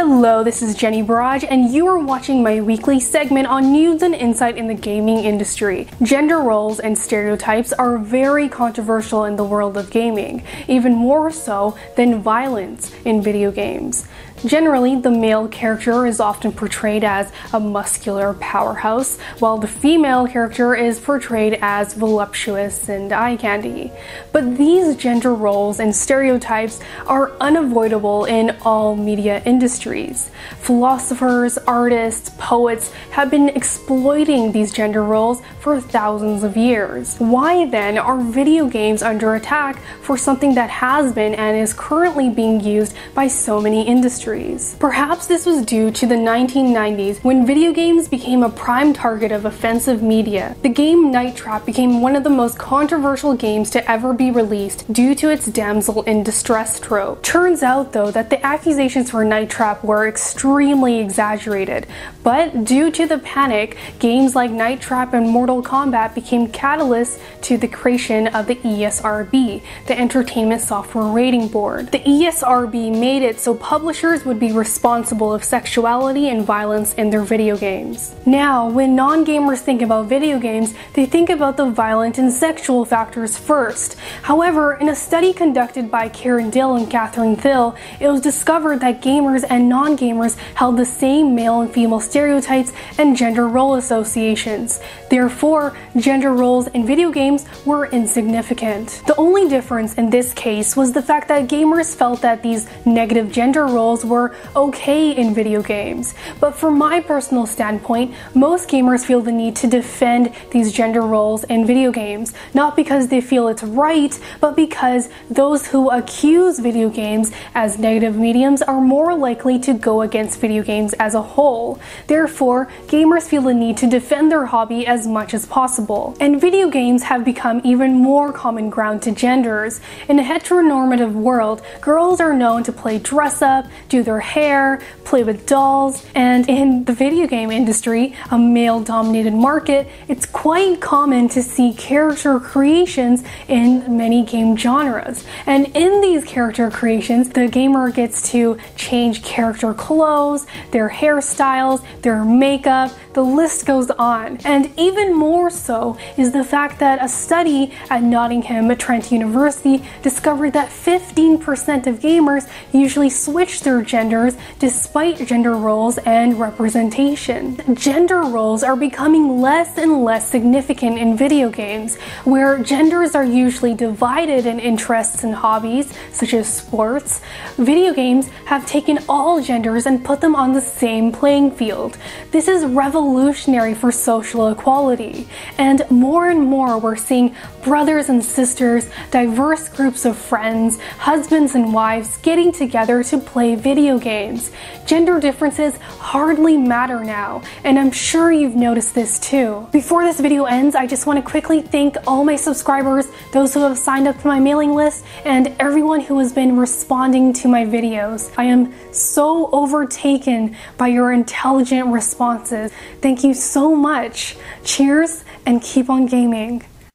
Hello, this is Jennie Bharaj, and you are watching my weekly segment on news and insight in the gaming industry. Gender roles and stereotypes are very controversial in the world of gaming, even more so than violence in video games. Generally, the male character is often portrayed as a muscular powerhouse, while the female character is portrayed as voluptuous and eye candy. But these gender roles and stereotypes are unavoidable in all media industries. Philosophers, artists, poets have been exploiting these gender roles for thousands of years. Why then are video games under attack for something that has been and is currently being used by so many industries? Perhaps this was due to the 1990s when video games became a prime target of offensive media. The game Night Trap became one of the most controversial games to ever be released due to its damsel in distress trope. Turns out though that the accusations for Night Trap were extremely exaggerated, but due to the panic, games like Night Trap and Mortal Kombat became catalysts to the creation of the ESRB, the Entertainment Software Rating Board. The ESRB made it so publishers would be responsible of sexuality and violence in their video games. Now, when non-gamers think about video games, they think about the violent and sexual factors first. However, in a study conducted by Dill and Thill, it was discovered that gamers and non-gamers held the same male and female stereotypes and gender role associations. Therefore, gender roles in video games were insignificant. The only difference in this case was the fact that gamers felt that these negative gender roles were okay in video games. But from my personal standpoint, most gamers feel the need to defend these gender roles in video games, not because they feel it's right, but because those who accuse video games as negative mediums are more likely to go against video games as a whole. Therefore, gamers feel the need to defend their hobby as much as possible. And video games have become even more common ground to genders. In a heteronormative world, girls are known to play dress up, do their hair, play with dolls, and in the video game industry, a male-dominated market, it's quite common to see character creations in many game genres. And in these character creations, the gamer gets to change character clothes, their hairstyles, their makeup, the list goes on. And even more so is the fact that a study at Nottingham Trent University discovered that 15% of gamers usually switch their genders despite gender roles and representation. Gender roles are becoming less and less significant in video games, where genders are usually divided in interests and hobbies, such as sports. Video games have taken all genders and put them on the same playing field. This is revolutionary for social equality, and more we're seeing brothers and sisters, diverse groups of friends, husbands and wives getting together to play video games. Gender differences hardly matter now, and I'm sure you've noticed this too. Before this video ends, I just want to quickly thank all my subscribers, those who have signed up to my mailing list, and everyone who has been responding to my videos. I am so overtaken by your intelligent responses. Thank you so much. Cheers and keep on gaming.